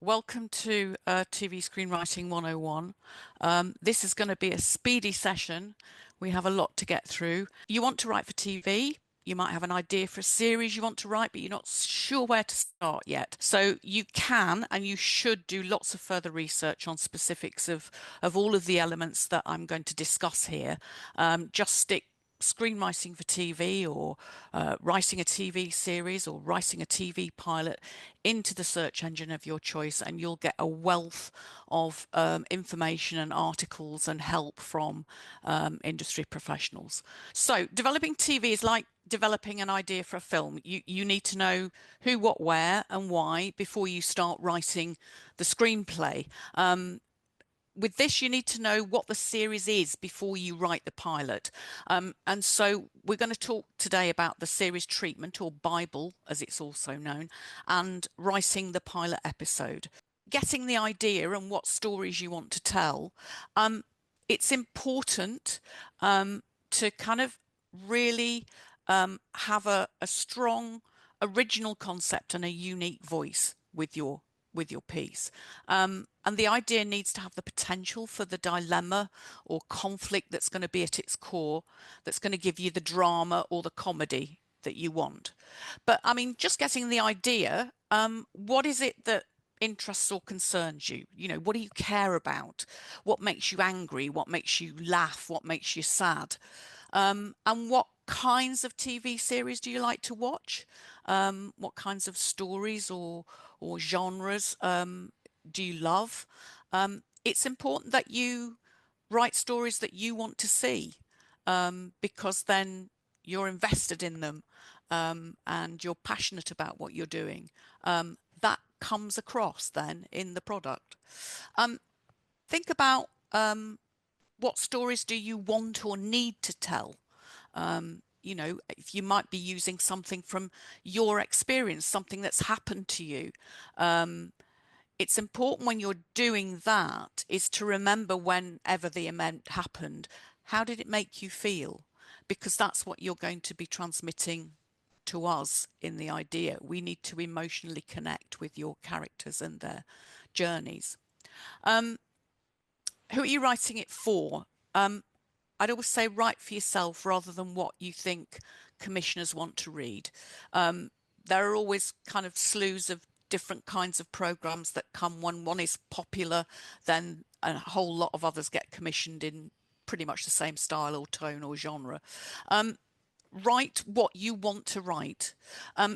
welcome to TV Screenwriting 101. This is going to be a speedy session. We have a lot to get through. You want to write for TV. You might have an idea for a series you want to write, but you're not sure where to start yet. So you can and you should do lots of further research on specifics of all of the elements that I'm going to discuss here. Just stick screenwriting for TV or writing a TV series or writing a TV pilot into the search engine of your choice, and you'll get a wealth of information and articles and help from industry professionals. So developing TV is like developing an idea for a film. You need to know who, what, where and why before you start writing the screenplay. With this, you need to know what the series is before you write the pilot. And so we're going to talk today about the series treatment, or Bible, as it's also known, and writing the pilot episode. Getting the idea and what stories you want to tell. It's important to kind of really have a strong original concept and a unique voice with your piece. And the idea needs to have the potential for the dilemma or conflict that's going to be at its core, that's going to give you the drama or the comedy that you want. But I mean, just getting the idea, what is it that interests or concerns you? You know, what do you care about? What makes you angry? What makes you laugh? What makes you sad? And what kinds of TV series do you like to watch? What kinds of stories or genres do you love? It's important that you write stories that you want to see, because then you're invested in them, and you're passionate about what you're doing. That comes across then in the product. Think about what stories do you want or need to tell? You know, if you might be using something from your experience, something that's happened to you. It's important when you're doing that is to remember whenever the event happened, how did it make you feel? Because that's what you're going to be transmitting to us in the idea. We need to emotionally connect with your characters and their journeys. Who are you writing it for? I'd always say write for yourself rather than what you think commissioners want to read. There are always kind of slews of different kinds of programs that come when one is popular, then a whole lot of others get commissioned in pretty much the same style or tone or genre. Write what you want to write.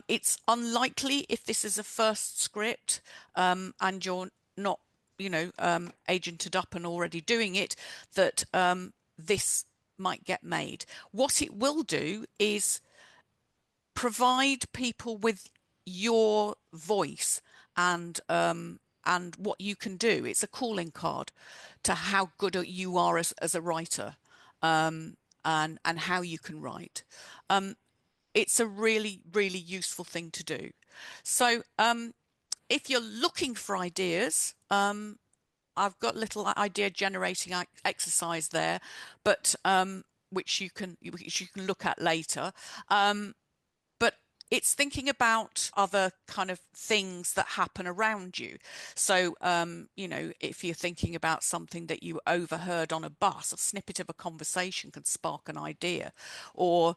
It's unlikely, if this is a first script and you're not, you know, agented up and already doing it, that this might get made. What it will do is provide people with your voice and what you can do. It's a calling card to how good you are as a writer, and how you can write. It's a really, really useful thing to do. So if you're looking for ideas, I've got a little idea generating exercise there, but which you can look at later. But it's thinking about other kind of things that happen around you. So, you know, if you're thinking about something that you overheard on a bus, a snippet of a conversation can spark an idea. Or,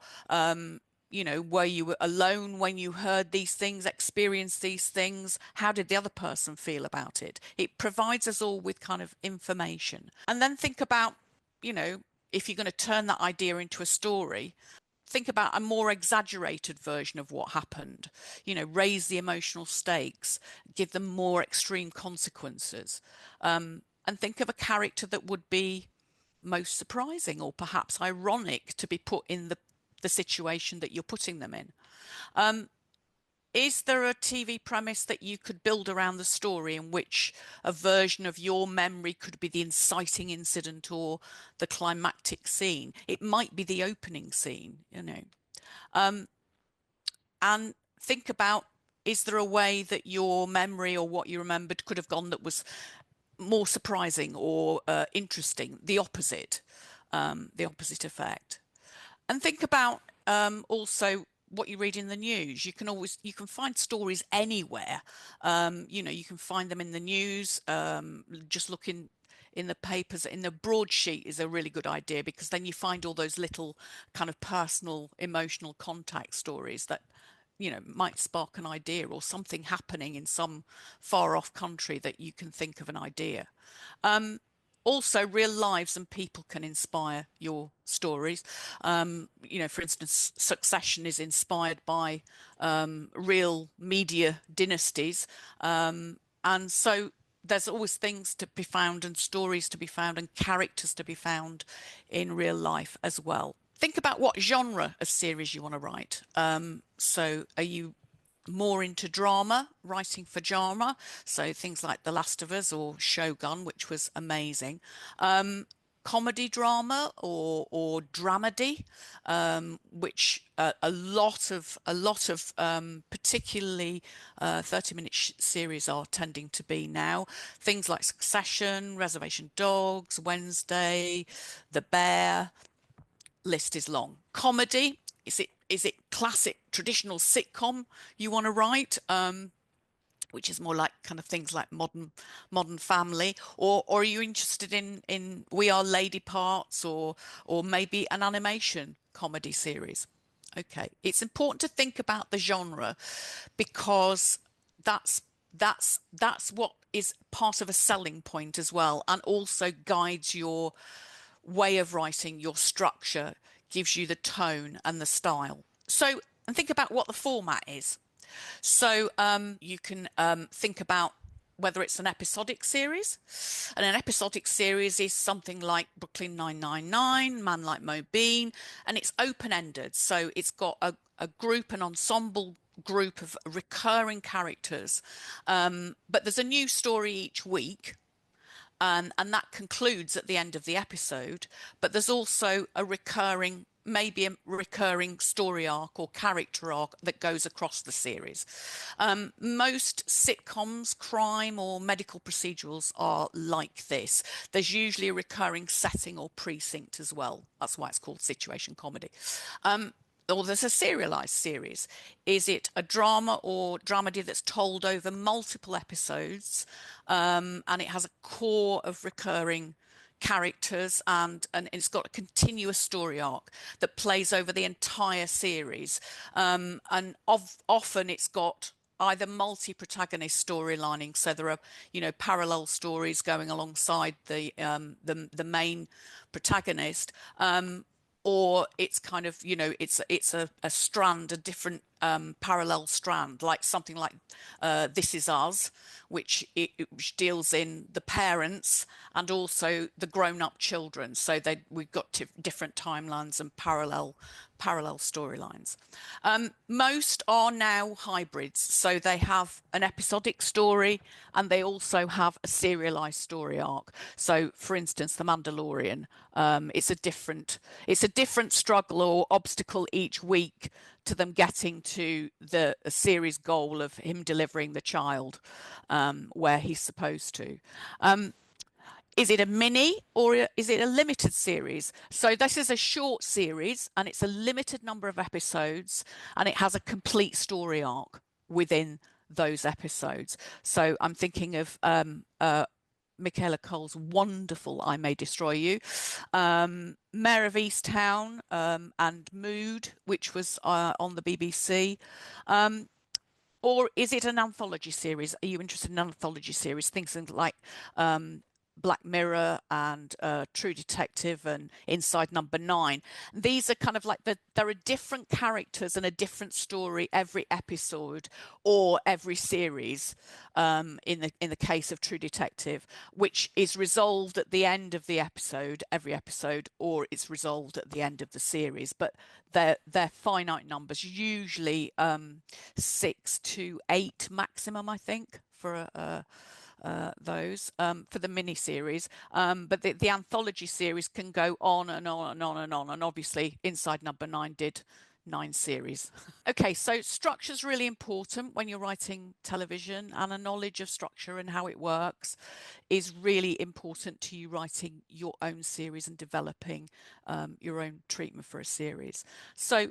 you know, were you alone when you heard these things, experienced these things? How did the other person feel about it? It provides us all with kind of information. And then think about, you know, if you're going to turn that idea into a story, think about a more exaggerated version of what happened. You know, raise the emotional stakes, give them more extreme consequences, and think of a character that would be most surprising or perhaps ironic to be put in the situation that you're putting them in. Is there a TV premise that you could build around the story in which a version of your memory could be the inciting incident or the climactic scene? It might be the opening scene, you know. And think about, is there a way that your memory or what you remembered could have gone that was more surprising or interesting, the opposite effect? And think about also what you read in the news. You can find stories anywhere. You can find them in the news. Just looking in the papers, in the broadsheet is a really good idea, because then you find all those little kind of personal, emotional contact stories that might spark an idea, or something happening in some far off country that you can think of an idea. Also, real lives and people can inspire your stories. For instance, Succession is inspired by real media dynasties. And so there's always things to be found, and stories to be found, and characters to be found in real life as well. Think about what genre of series you want to write. So are you more into drama, writing for drama? So things like The Last of Us or Shogun, which was amazing. Comedy drama, or dramedy, which a lot of particularly 30-minute series are tending to be now. Things like Succession, Reservation Dogs, Wednesday, The Bear. List is long. Comedy, is it classic traditional sitcom you want to write, which is more like kind of things like Modern Family, or are you interested in We Are Lady Parts, or maybe an animation comedy series? Okay, it's important to think about the genre, because that's that's what is part of a selling point as well, and also guides your way of writing, your structure, gives you the tone and the style. So, and think about what the format is. So you can think about whether it's an episodic series. And an episodic series is something like Brooklyn 999, Man Like Mo Bean, and it's open-ended. So it's got a group, an ensemble group of recurring characters. But there's a new story each week. And that concludes at the end of the episode. But there's also maybe a recurring story arc or character arc that goes across the series. Most sitcoms, crime or medical procedurals are like this. There's usually a recurring setting or precinct as well. That's why it's called situation comedy. Or there's a serialized series. Is it a drama or dramedy that's told over multiple episodes, and it has a core of recurring characters, and it's got a continuous story arc that plays over the entire series, and often it's got either multi-protagonist storylining, so there are parallel stories going alongside the main protagonist, or it's kind of it's a strand, a different parallel strand, like something like This Is Us, which deals in the parents and also the grown-up children. So we've got different timelines and parallel storylines. Most are now hybrids, so they have an episodic story and they also have a serialized story arc. So, for instance, The Mandalorian, it's a different struggle or obstacle each week to them getting to the series goal of him delivering the child where he's supposed to. Is it a mini or is it a limited series? So this is a short series and it's a limited number of episodes and it has a complete story arc within those episodes. So I'm thinking of Michaela Cole's wonderful I May Destroy You, Mayor of Easttown, and Mood, which was on the BBC. Or is it an anthology series? Are you interested in an anthology series? Things like Black Mirror and True Detective and Inside Number 9. These are kind of like there are different characters and a different story every episode or every series. In the case of True Detective, which is resolved at the end of the episode, every episode, or it's resolved at the end of the series. But they're finite numbers, usually 6 to 8 maximum, I think, for those for the mini series, but the anthology series can go on and on and on and on, and obviously Inside Number 9 did 9 series. Okay, so structure is really important when you're writing television, and a knowledge of structure and how it works is really important to you writing your own series and developing your own treatment for a series. So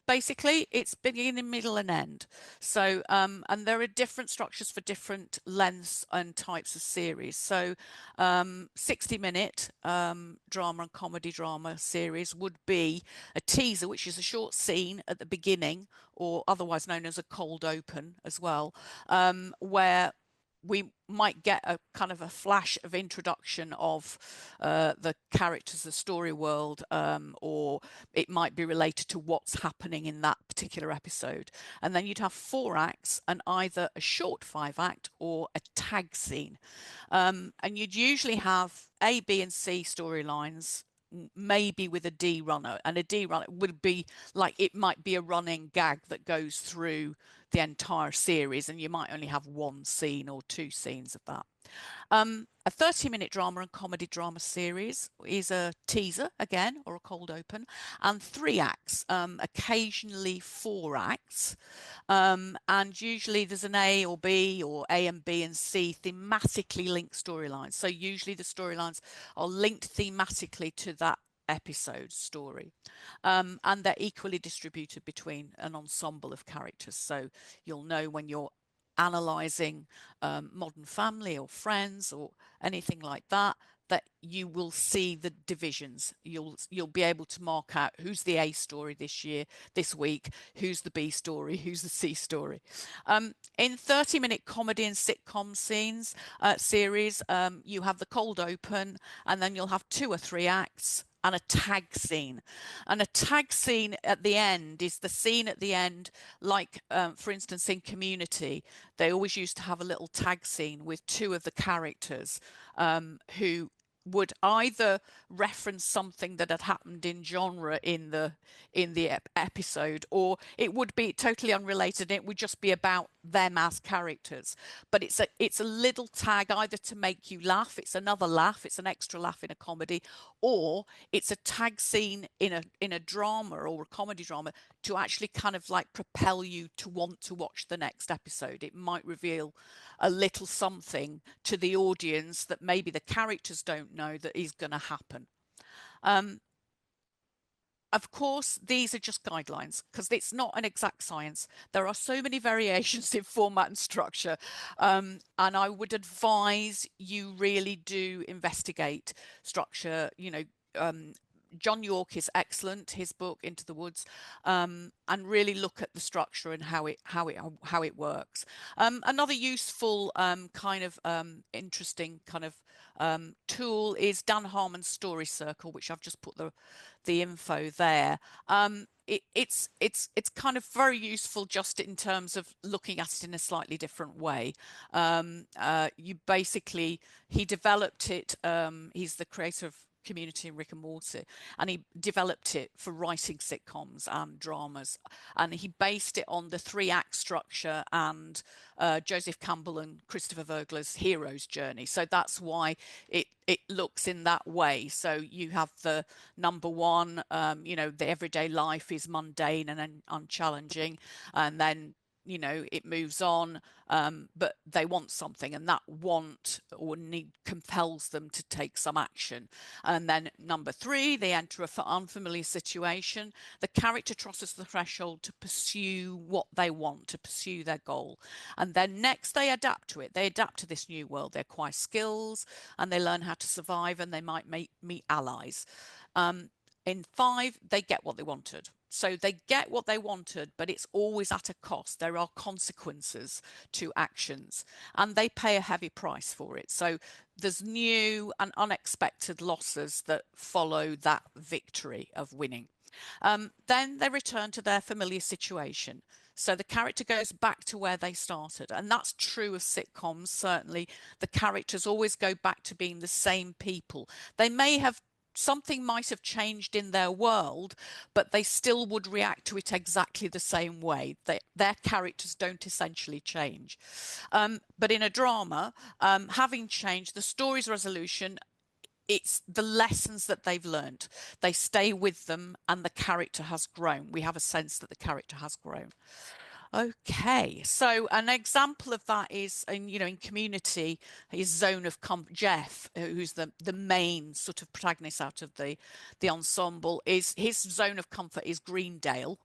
basically it's beginning, middle and end. So and there are different structures for different lengths and types of series. So 60-minute drama and comedy drama series would be a teaser, which is a short scene at the beginning, or otherwise known as a cold open as well, where we might get a kind of a flash of introduction of the characters, the story world, or it might be related to what's happening in that particular episode. And then you'd have 4 acts and either a short 5-act or a tag scene. And you'd usually have A, B, and C storylines, maybe with a D runner, and a D runner would be like, it might be a running gag that goes through the entire series, and you might only have 1 scene or 2 scenes of that. A 30-minute drama and comedy drama series is a teaser again, or a cold open, and 3 acts, occasionally 4 acts, and usually there's an A or B, or A and B and C thematically linked storylines. So usually the storylines are linked thematically to that episode story, and they're equally distributed between an ensemble of characters. So you'll know when you're analysing Modern Family or Friends or anything like that, that you will see the divisions. You'll be able to mark out who's the A story this week, who's the B story, who's the C story. In 30-minute comedy and sitcom series, you have the cold open, and then you'll have 2 or 3 acts and a tag scene. And a tag scene at the end is the scene at the end, like for instance in Community, they always used to have a little tag scene with 2 of the characters who would either reference something that had happened in genre in the episode, or it would be totally unrelated. It would just be about them as characters. But it's a little tag either to make you laugh, it's another laugh, it's an extra laugh in a comedy, or it's a tag scene in a drama or a comedy drama to actually kind of like propel you to want to watch the next episode. It might reveal a little something to the audience that maybe the characters don't know that is going to happen. Of course, these are just guidelines because it's not an exact science. There are so many variations in format and structure, and I would advise you really do investigate structure. John York is excellent, his book Into the Woods, and really look at the structure and how it works. Another useful kind of interesting kind of tool is Dan Harmon's Story Circle, which I've just put the info there. It's kind of very useful just in terms of looking at it in a slightly different way. He developed it. He's the creator of Community and Rick and Morty, and he developed it for writing sitcoms and dramas, and he based it on the 3-act structure and Joseph Campbell and Christopher Vogler's hero's journey. So that's why it looks in that way. So you have the number 1, the everyday life is mundane and unchallenging, and then it moves on, but they want something, and that want or need compels them to take some action. And then number 3, they enter an unfamiliar situation. The character crosses the threshold to pursue what they want, to pursue their goal. And then next, they adapt to it. They adapt to this new world. They acquire skills, and they learn how to survive, and they might meet allies. In 5, they get what they wanted. So they get what they wanted, but it's always at a cost. There are consequences to actions, and they pay a heavy price for it. So there's new and unexpected losses that follow that victory of winning. Then they return to their familiar situation. So the character goes back to where they started. And that's true of sitcoms, certainly. The characters always go back to being the same people. Something might have changed in their world, but they still would react to it exactly the same way. Their characters don't essentially change. But in a drama, having changed, the story's resolution, it's the lessons that they've learned. They stay with them, and the character has grown. We have a sense that the character has grown. Okay, so an example of that is, in Community, his zone of Jeff, who's the main sort of protagonist out of the ensemble, is his zone of comfort is Greendale,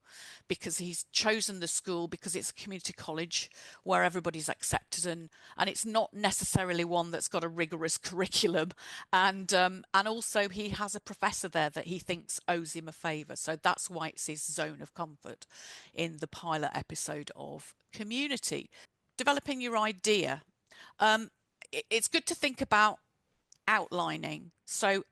because he's chosen the school because it's a community college where everybody's accepted, and it's not necessarily one that's got a rigorous curriculum, and also he has a professor there that he thinks owes him a favour, so that's why it's his zone of comfort in the pilot episode of Community. Developing your idea. It's good to think about outlining. So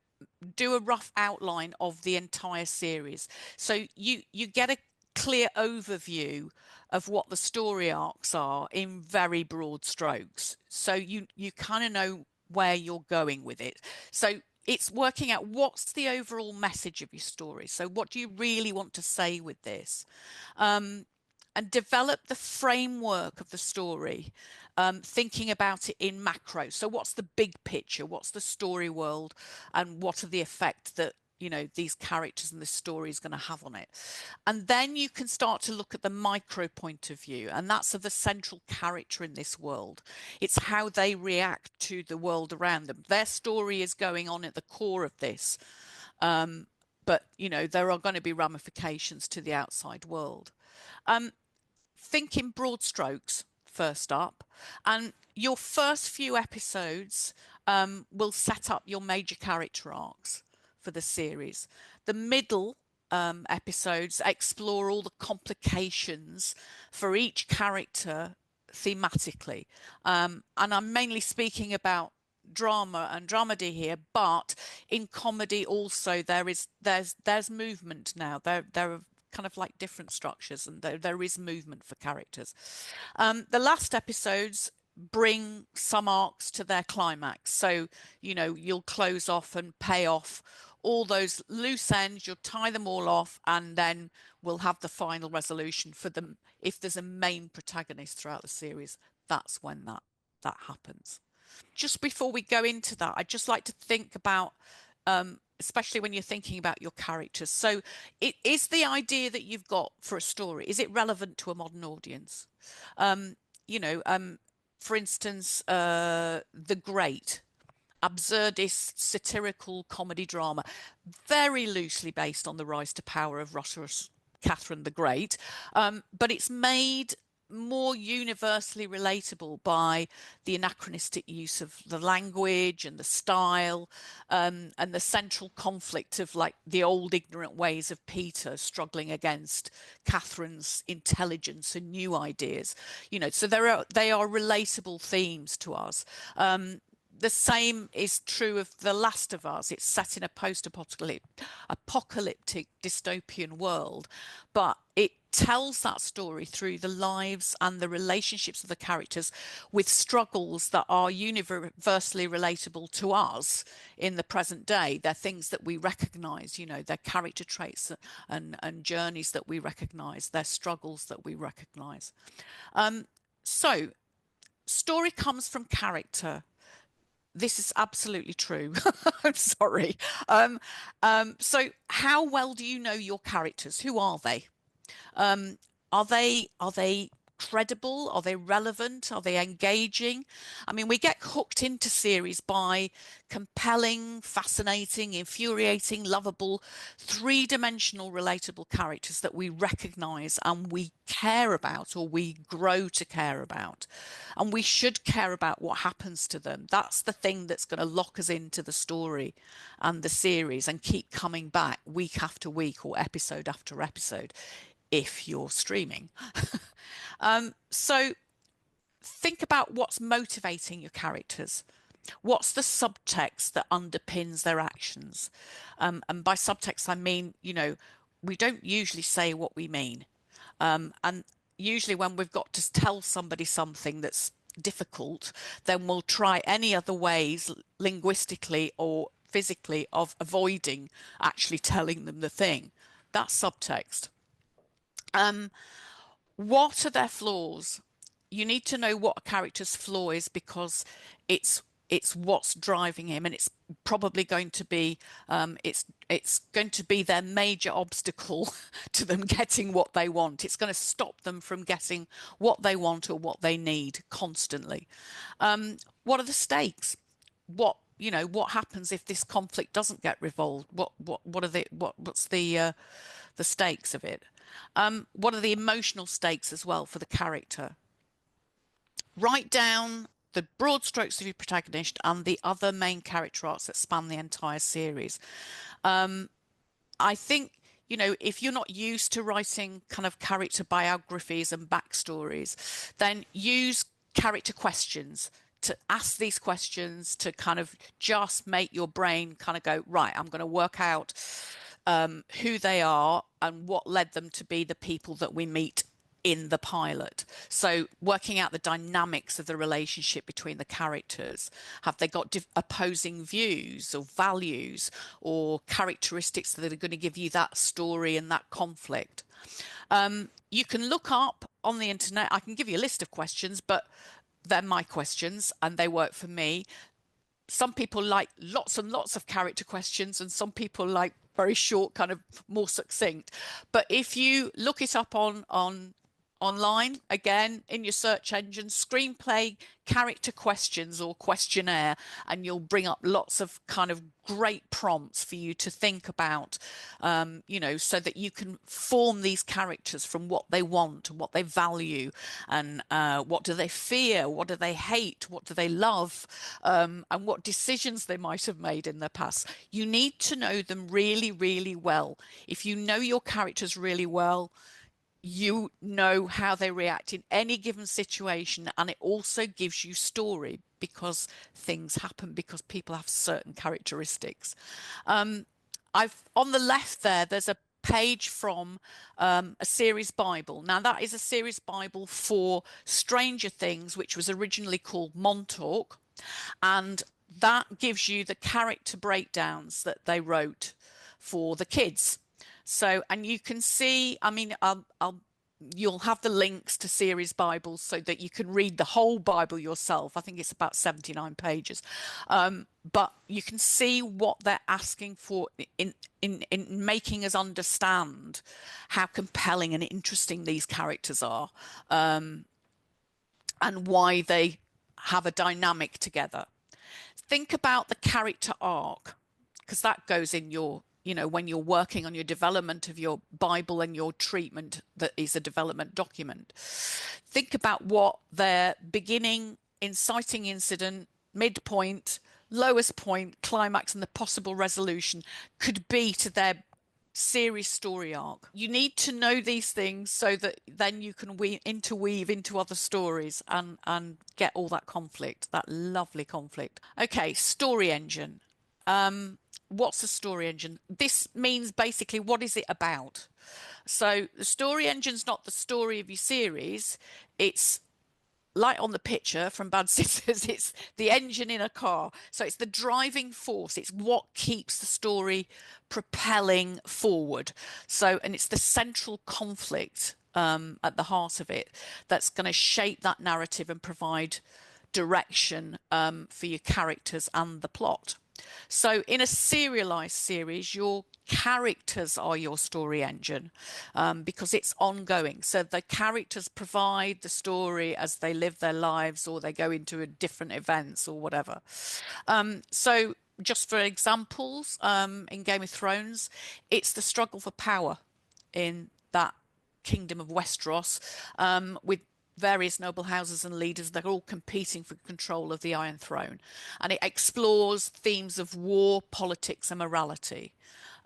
do a rough outline of the entire series. So you get a clear overview of what the story arcs are in very broad strokes. So you kind of know where you're going with it. So it's working out what's the overall message of your story. So what do you really want to say with this? And develop the framework of the story, thinking about it in macro. So what's the big picture? What's the story world? And what are the effect that, these characters and this story is going to have on it? And then you can start to look at the micro point of view, and that's of the central character in this world. It's how they react to the world around them. Their story is going on at the core of this. But, there are going to be ramifications to the outside world. Think in broad strokes first up, and your first few episodes will set up your major character arcs for the series. The middle episodes explore all the complications for each character thematically, and I'm mainly speaking about drama and dramedy here, but in comedy also there's movement now. There are kind of like different structures, and there is movement for characters. The last episodes bring some arcs to their climax. So, you'll close off and pay off all those loose ends, you'll tie them all off, and then we'll have the final resolution for them. If there's a main protagonist throughout the series, that's when that happens. Just before we go into that, I'd just like to think about, especially when you're thinking about your characters. So it is the idea that you've got for a story, is it relevant to a modern audience? For instance, The Great, absurdist satirical comedy drama, very loosely based on the rise to power of Russia's Catherine the Great, but it's made more universally relatable by the anachronistic use of the language and the style, and the central conflict of like the old ignorant ways of Peter struggling against Catherine's intelligence and new ideas. So they are relatable themes to us. The same is true of The Last of Us. It's set in a post-apocalyptic dystopian world, but it tells that story through the lives and the relationships of the characters with struggles that are universally relatable to us in the present day. They're things that we recognize, they're character traits and journeys that we recognize, they're struggles that we recognize. So story comes from character. This is absolutely true. I'm sorry. So how well do you know your characters? Who are they? Are they credible? Are they relevant? Are they engaging? I mean, we get hooked into series by compelling, fascinating, infuriating, lovable, three-dimensional, relatable characters that we recognize and we care about, or we grow to care about. And we should care about what happens to them. That's the thing that's going to lock us into the story and the series and keep coming back week after week or episode after episode, if you're streaming. So think about what's motivating your characters. What's the subtext that underpins their actions? And by subtext, I mean, we don't usually say what we mean. And usually when we've got to tell somebody something that's difficult, then we'll try any other ways, linguistically or physically, of avoiding actually telling them the thing. That's subtext. What are their flaws? You need to know what a character's flaw is, because it's what's driving him, and it's probably going to be it's going to be their major obstacle to them getting what they want. It's going to stop them from getting what they want or what they need constantly. What are the stakes? What happens if this conflict doesn't get resolved? What's the stakes of it? What are the emotional stakes as well for the character? Write down the broad strokes of your protagonist and the other main character arcs that span the entire series. I think, if you're not used to writing kind of character biographies and backstories, then use character questions to ask these questions to kind of just make your brain kind of go, right, I'm going to work out who they are and what led them to be the people that we meet in the pilot. So working out the dynamics of the relationship between the characters. Have they got opposing views or values or characteristics that are going to give you that story and that conflict? You can look up on the internet. I can give you a list of questions, but they're my questions and they work for me. Some people like lots and lots of character questions, and some people like very short, kind of more succinct. But if you look it up online, again, in your search engine, screenplay character questions or questionnaire, and you'll bring up lots of kind of great prompts for you to think about, so that you can form these characters from what they want and what they value, and what do they fear, what do they hate, what do they love, and what decisions they might have made in their past. You need to know them really, really well. If you know your characters really well, you know how they react in any given situation, and it also gives you story because things happen because people have certain characteristics. I've on the left there's a page from a series Bible. Now that is a series Bible for Stranger Things, which was originally called Montauk, and that gives you the character breakdowns that they wrote for the kids. So, and you can see, I mean, you'll have the links to series Bibles so that you can read the whole Bible yourself. I think it's about 79 pages. But you can see what they're asking for in making us understand how compelling and interesting these characters are, and why they have a dynamic together. Think about the character arc, because that goes in your when you're working on your development of your Bible and your treatment that is a development document. Think about what their beginning, inciting incident, midpoint, lowest point, climax, and the possible resolution could be to their series story arc. You need to know these things so that then you can interweave into other stories and get all that conflict, that lovely conflict. Okay, story engine. What's a story engine? This means basically, what is it about? So the story engine's not the story of your series. It's like on the picture from Bad Sisters, it's the engine in a car. So it's the driving force. It's what keeps the story propelling forward. So, and it's the central conflict at the heart of it that's going to shape that narrative and provide direction for your characters and the plot. So in a serialized series, your characters are your story engine, because it's ongoing. So the characters provide the story as they live their lives, or they go into different events or whatever. So just for examples, in Game of Thrones, it's the struggle for power in that kingdom of Westeros, with various noble houses and leaders that are all competing for control of the Iron Throne. And it explores themes of war, politics, and morality.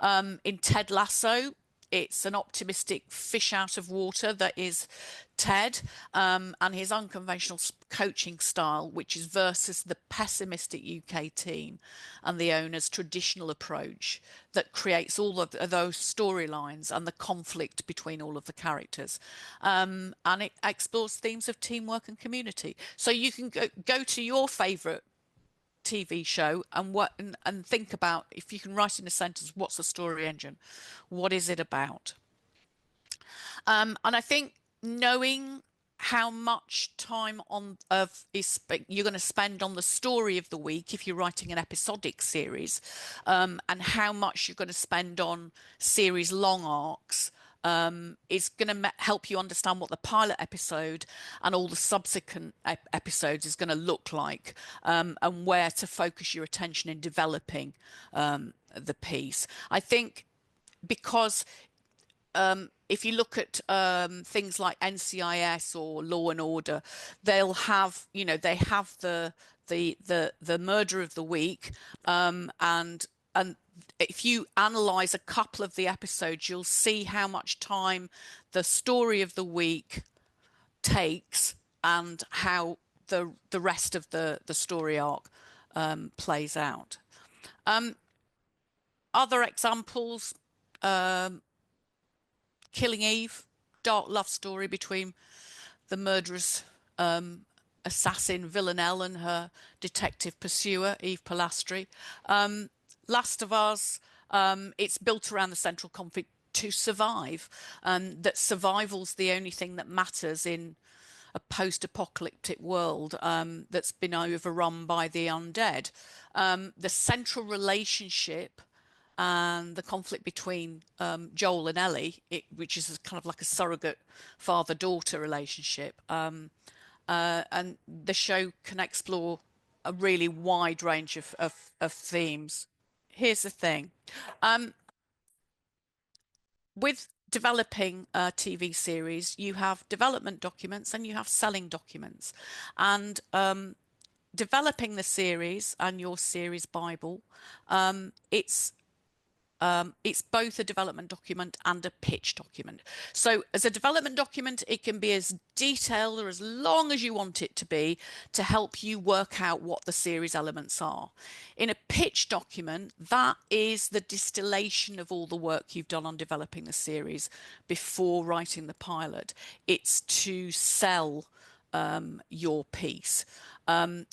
In Ted Lasso, it's an optimistic fish out of water that is Ted, and his unconventional coaching style, which is versus the pessimistic UK team and the owner's traditional approach that creates all of those storylines and the conflict between all of the characters. And it explores themes of teamwork and community. So you can go to your favourite TV show and think about, if you can write in a sentence, what's the story engine? What is it about? And I think knowing how much time you're going to spend on the story of the week if you're writing an episodic series, and how much you're going to spend on series long arcs, is going to help you understand what the pilot episode and all the subsequent episodes is going to look like, and where to focus your attention in developing the piece. I think because if you look at things like NCIS or Law and Order, they'll have, they have the murder of the week, and if you analyze a couple of the episodes, you'll see how much time the story of the week takes and how the rest of the story arc plays out. Other examples. Killing Eve, dark love story between the murderous assassin Villanelle and her detective pursuer, Eve Pilastri. Last of Us, it's built around the central conflict to survive, and that survival's the only thing that matters in a post-apocalyptic world that's been overrun by the undead. The central relationship and the conflict between Joel and Ellie, which is kind of like a surrogate father-daughter relationship. And the show can explore a really wide range of themes. Here's the thing. With developing a TV series, you have development documents and you have selling documents. And developing the series and your series Bible, it's both a development document and a pitch document. So as a development document, it can be as detailed or as long as you want it to be to help you work out what the series elements are. In a pitch document, that is the distillation of all the work you've done on developing the series before writing the pilot. It's to sell your piece.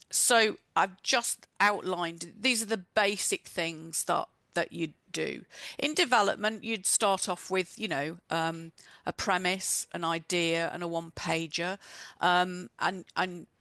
So I've just outlined, these are the basic things that you do. In development, you'd start off with, a premise, an idea, and a one-pager, and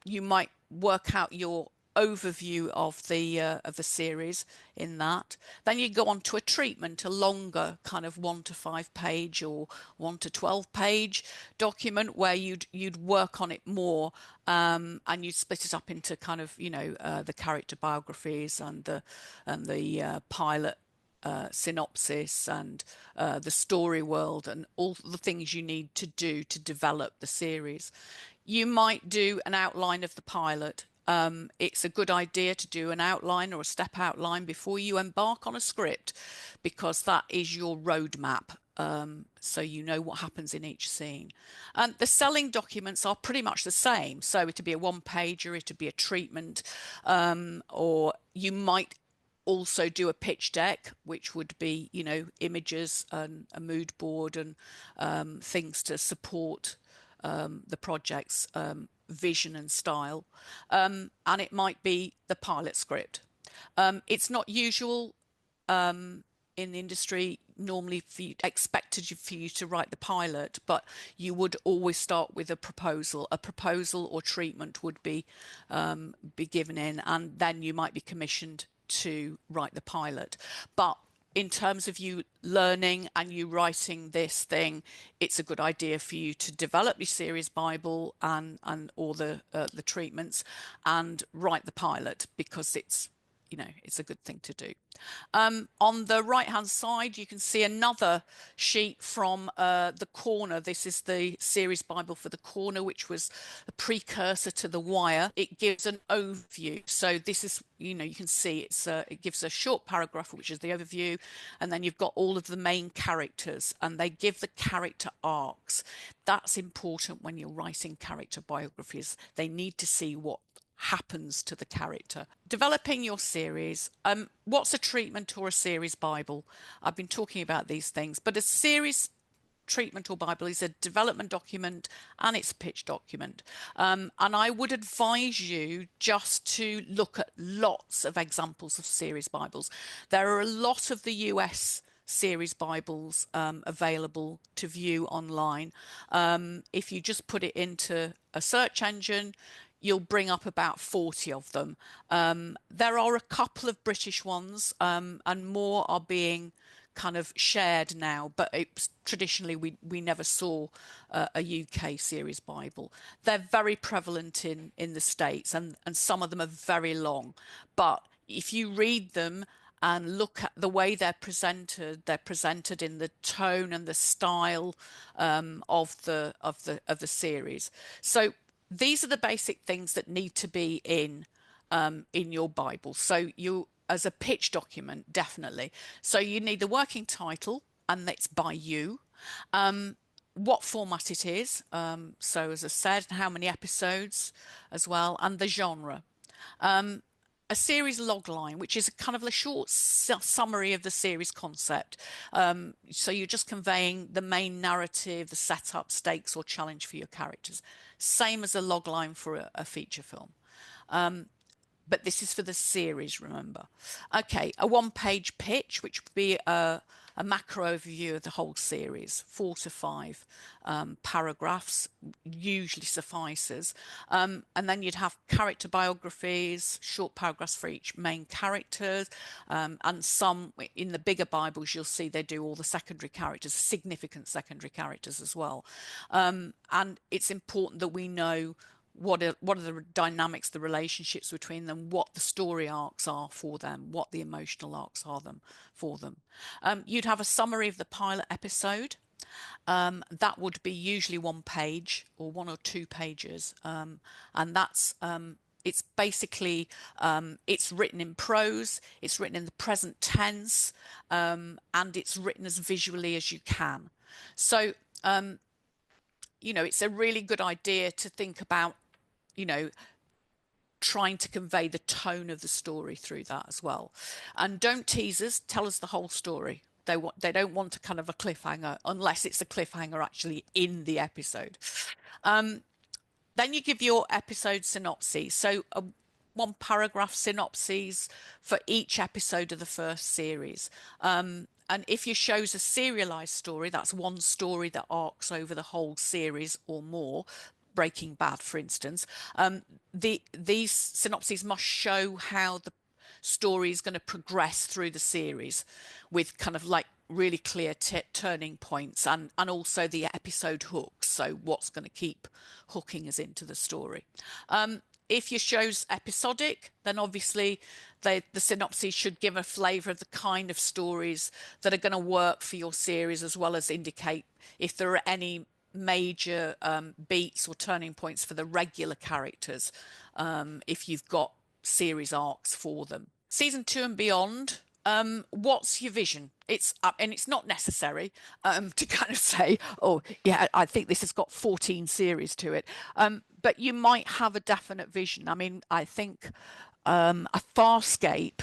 you might work out your overview of the series in that. Then you go on to a treatment, a longer kind of 1 to 5 page or 1 to 12 page document where you'd work on it more, and you'd split it up into kind of the character biographies and the pilot synopsis and the story world and all the things you need to do to develop the series. You might do an outline of the pilot. It's a good idea to do an outline or a step outline before you embark on a script, because that is your roadmap. So you know what happens in each scene. And the selling documents are pretty much the same. So it'd be a one-pager, it'd be a treatment, or you might also do a pitch deck, which would be, images and a mood board and things to support the project's vision and style. And it might be the pilot script. It's not usual in the industry normally expected for you to write the pilot, but you would always start with a proposal. A proposal or treatment would be given in, and then you might be commissioned to write the pilot. But in terms of you learning and you writing this thing, it's a good idea for you to develop your series Bible and all the treatments and write the pilot, because it's a good thing to do. On the right hand side, you can see another sheet from the Corner. This is the series Bible for the Corner, which was a precursor to The Wire. It gives an overview. So this is, you can see it gives a short paragraph, which is the overview, and then you've got all of the main characters, and they give the character arcs. That's important when you're writing character biographies. They need to see what happens to the character. Developing your series. What's a treatment or a series Bible? I've been talking about these things, but a series treatment or Bible is a development document and it's a pitch document. And I would advise you just to look at lots of examples of series Bibles. There are a lot of the US series Bibles available to view online. If you just put it into a search engine, you'll bring up about 40 of them. There are a couple of British ones, and more are being kind of shared now, but traditionally we never saw a UK series Bible. They're very prevalent in the States, and some of them are very long. But if you read them and look at the way they're presented in the tone and the style of the series. So these are the basic things that need to be in your Bible. So you, as a pitch document, definitely. So you need the working title, and that's by you. What format it is. So as I said, how many episodes as well, and the genre. A series logline, which is kind of a short summary of the series concept. So you're just conveying the main narrative, the setup, stakes, or challenge for your characters. Same as a logline for a feature film. But this is for the series, remember. Okay, a one-page pitch, which would be a macro overview of the whole series, 4 to 5 paragraphs, usually suffices. And then you'd have character biographies, short paragraphs for each main character, and some in the bigger Bibles you'll see they do all the secondary characters, significant secondary characters as well. And it's important that we know what are the dynamics, the relationships between them, what the story arcs are for them, what the emotional arcs are for them. You'd have a summary of the pilot episode. That would be usually 1 page or 1 or 2 pages, and that's it's basically it's written in prose, it's written in the present tense, and it's written as visually as you can. So it's a really good idea to think about, trying to convey the tone of the story through that as well. And don't tease us, tell us the whole story. They don't want a kind of a cliffhanger, unless it's a cliffhanger actually in the episode. Then you give your episode synopses. So 1 paragraph synopses for each episode of the first series. And if your show's a serialized story, that's 1 story that arcs over the whole series or more. Breaking Bad, for instance, these synopses must show how the story is going to progress through the series, with kind of like really clear turning points, and also the episode hooks. So what's going to keep hooking us into the story. If your show's episodic, then obviously the synopses should give a flavour of the kind of stories that are going to work for your series, as well as indicate if there are any major beats or turning points for the regular characters, if you've got series arcs for them. Season 2 and beyond, what's your vision? And it's not necessary to kind of say, oh yeah, I think this has got 14 series to it, but you might have a definite vision. I mean, I think a Farscape,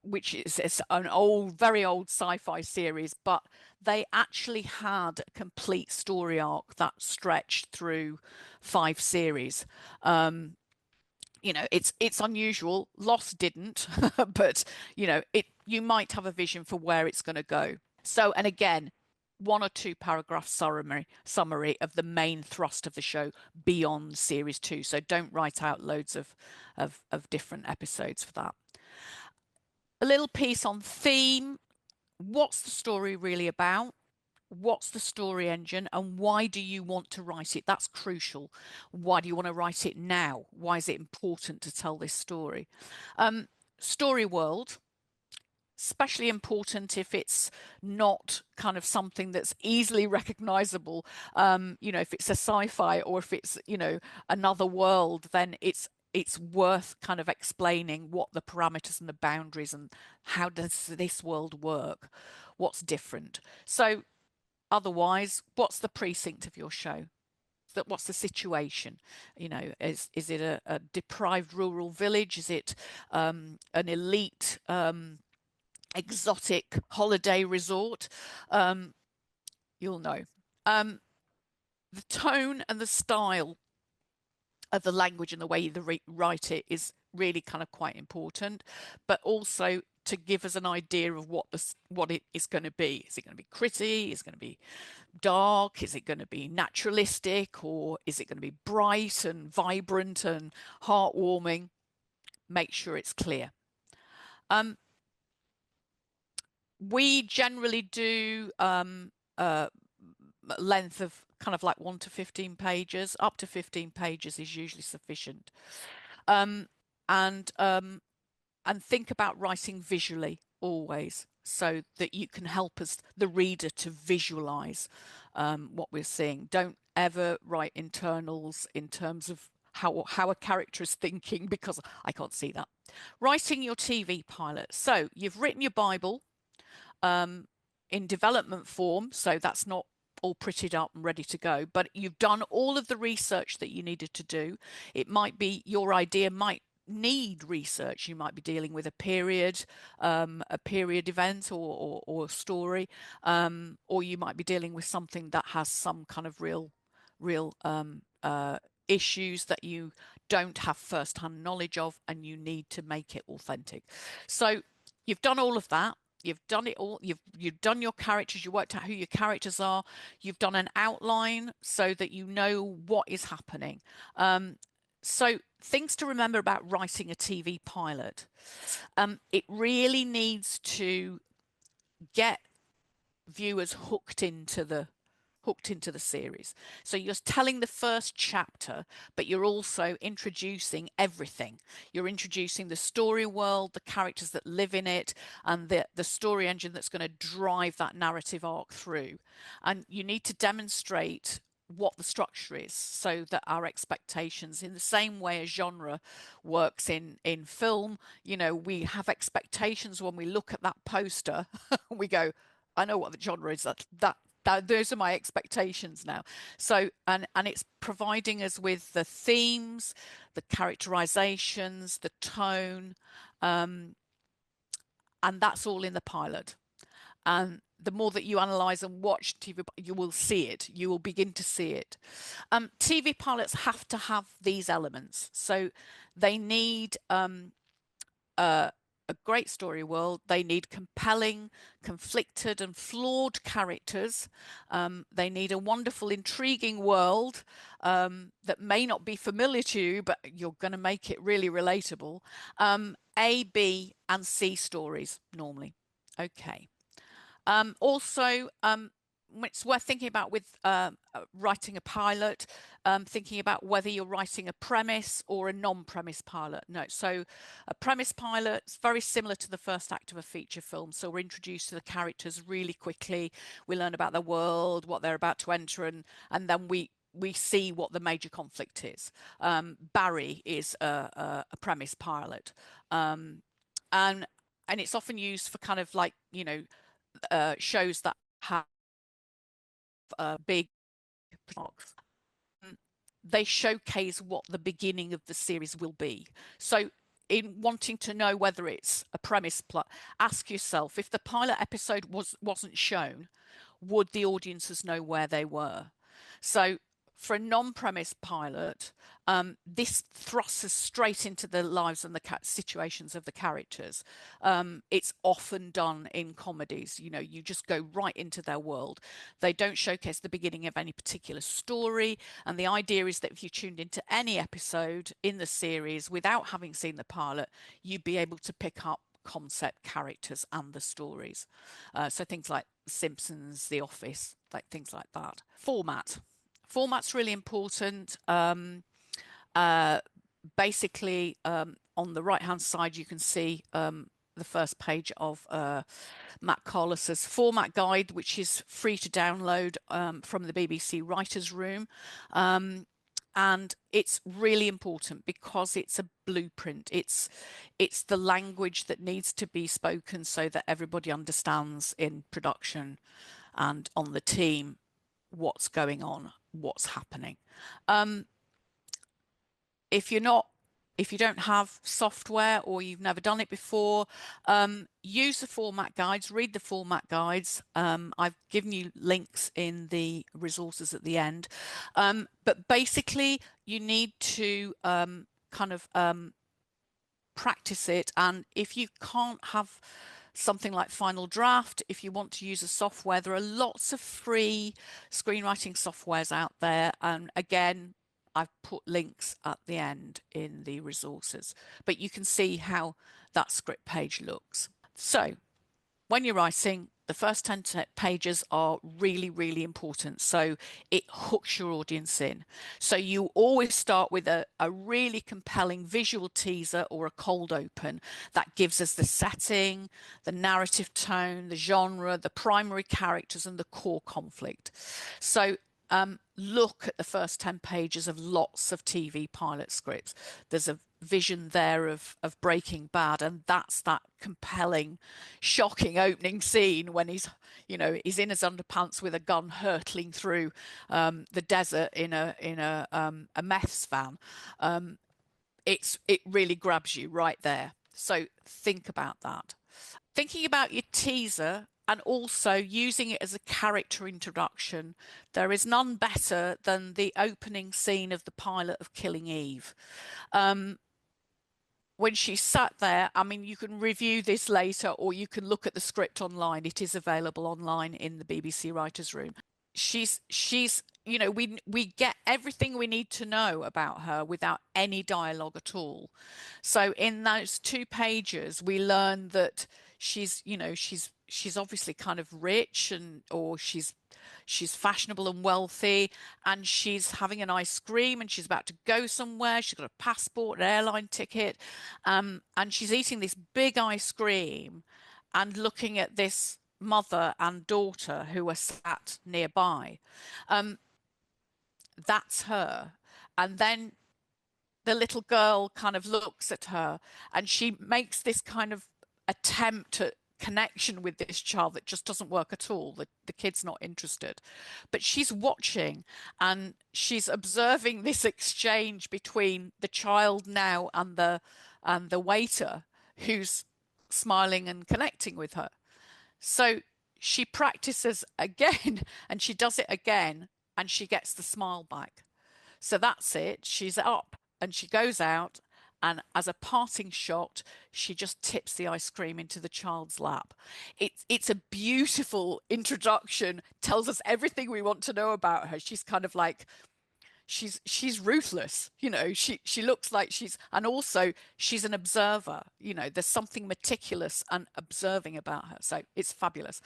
which is an very old sci-fi series, but they actually had a complete story arc that stretched through 5 series. It's unusual. Lost didn't, but you might have a vision for where it's going to go. So, and again, 1 or 2 paragraph summary of the main thrust of the show beyond series 2. So don't write out loads of different episodes for that. A little piece on theme. What's the story really about? What's the story engine, and why do you want to write it? That's crucial. Why do you want to write it now? Why is it important to tell this story? Story world, especially important if it's not kind of something that's easily recognizable. If it's a sci-fi, or if it's another world, then it's worth kind of explaining what the parameters and the boundaries, and how does this world work, what's different. So otherwise, what's the precinct of your show? What's the situation? Is it a deprived rural village? Is it an elite exotic holiday resort? You'll know. The tone and the style of the language and the way you write it is really kind of quite important, but also to give us an idea of what it is going to be. Is it going to be gritty? Is it going to be dark? Is it going to be naturalistic, or is it going to be bright and vibrant and heartwarming? Make sure it's clear. We generally do length of kind of like 1 to 15 pages. Up to 15 pages is usually sufficient. And think about writing visually always, so that you can help us, the reader, to visualize what we're seeing. Don't ever write internals in terms of how a character is thinking, because I can't see that. Writing your TV pilot. So you've written your Bible in development form, so that's not all prettied up and ready to go, but you've done all of the research that you needed to do. It might be your idea might need research. You might be dealing with a period event or story, or you might be dealing with something that has some kind of real issues that you don't have first-hand knowledge of, and you need to make it authentic. So you've done all of that. You've done it all. You've done your characters. You worked out who your characters are. You've done an outline so that you know what is happening. So things to remember about writing a TV pilot. It really needs to get viewers hooked into the series. So you're telling the first chapter, but you're also introducing everything. You're introducing the story world, the characters that live in it, and the story engine that's going to drive that narrative arc through. And you need to demonstrate what the structure is, so that our expectations, in the same way as genre works in film, you know, we have expectations when we look at that poster and we go, I know what the genre is. Those are my expectations now. So, and it's providing us with the themes, the characterizations, the tone, and that's all in the pilot. And the more that you analyze and watch TV, you will see it. You will begin to see it. TV pilots have to have these elements. So they need a great story world. They need compelling, conflicted, and flawed characters. They need a wonderful, intriguing world that may not be familiar to you, but you're going to make it really relatable. A, B, and C stories normally. Okay. Also, it's worth thinking about with writing a pilot, thinking about whether you're writing a premise or a non-premise pilot. No, so a premise pilot is very similar to the first act of a feature film. So we're introduced to the characters really quickly. We learn about the world, what they're about to enter, and then we see what the major conflict is. Barry is a premise pilot, and it's often used for kind of like, you know, shows that have big blocks. They showcase what the beginning of the series will be. So in wanting to know whether it's a premise plot, ask yourself, if the pilot episode wasn't shown, would the audiences know where they were? So for a non-premise pilot, this thrusts us straight into the lives and the situations of the characters. It's often done in comedies. You know, you just go right into their world. They don't showcase the beginning of any particular story. And the idea is that if you tuned into any episode in the series without having seen the pilot, you'd be able to pick up concept, characters, and the stories. So things like Simpsons, The Office, like things like that. Format's really important. Basically, on the right-hand side, you can see the first page of Matt Carlos's format guide, which is free to download from the BBC Writers' Room. And it's really important because it's a blueprint. It's the language that needs to be spoken so that everybody understands in production and on the team what's going on, what's happening. If you don't have software or you've never done it before, use the format guides, read the format guides. I've given you links in the resources at the end. But basically, you need to kind of practice it. And if you can't have something like Final Draft, if you want to use a software, there are lots of free screenwriting softwares out there. And again, I've put links at the end in the resources, but you can see how that script page looks. So when you're writing, the first 10 pages are really, really important. So it hooks your audience in. So you always start with a really compelling visual teaser or a cold open that gives us the setting, the narrative tone, the genre, the primary characters, and the core conflict. So look at the first 10 pages of lots of TV pilot scripts. There's a vision there of Breaking Bad, and that's that compelling, shocking opening scene when he's in his underpants with a gun hurtling through the desert in a meths van. It really grabs you right there. So think about that. Thinking about your teaser and also using it as a character introduction, there is none better than the opening scene of the pilot of Killing Eve. When she sat there, I mean, you can review this later or you can look at the script online. It is available online in the BBC Writers' Room. She's we get everything we need to know about her without any dialogue at all. So in those 2 pages, we learn that she's obviously kind of rich or she's fashionable and wealthy, and she's having an ice cream and she's about to go somewhere. She's got a passport, an airline ticket, and she's eating this big ice cream and looking at this mother and daughter who are sat nearby. That's her. And then the little girl kind of looks at her and she makes this kind of attempt at connection with this child that just doesn't work at all. The kid's not interested. But she's watching and she's observing this exchange between the child now and the waiter who's smiling and connecting with her. So she practices again and she does it again and she gets the smile back. So that's it. She's up and she goes out, and as a parting shot, she just tips the ice cream into the child's lap. It's a beautiful introduction, tells us everything we want to know about her. She's kind of like she's ruthless, she looks like and also she's an observer, there's something meticulous and observing about her, so it's fabulous.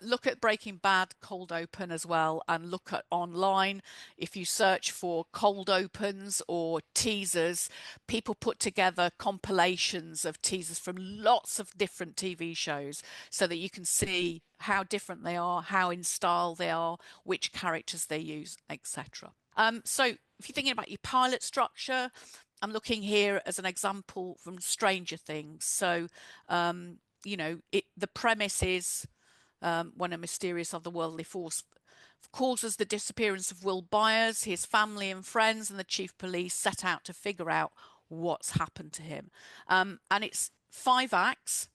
Look at Breaking Bad cold open as well, and look at online. If you search for cold opens or teasers, people put together compilations of teasers from lots of different TV shows so that you can see how different they are, how in style they are, which characters they use, etc. So if you're thinking about your pilot structure, I'm looking here as an example from Stranger Things. So, the premise is when a mysterious otherworldly force causes the disappearance of Will Byers, his family and friends and the chief police set out to figure out what's happened to him. And it's 5 acts.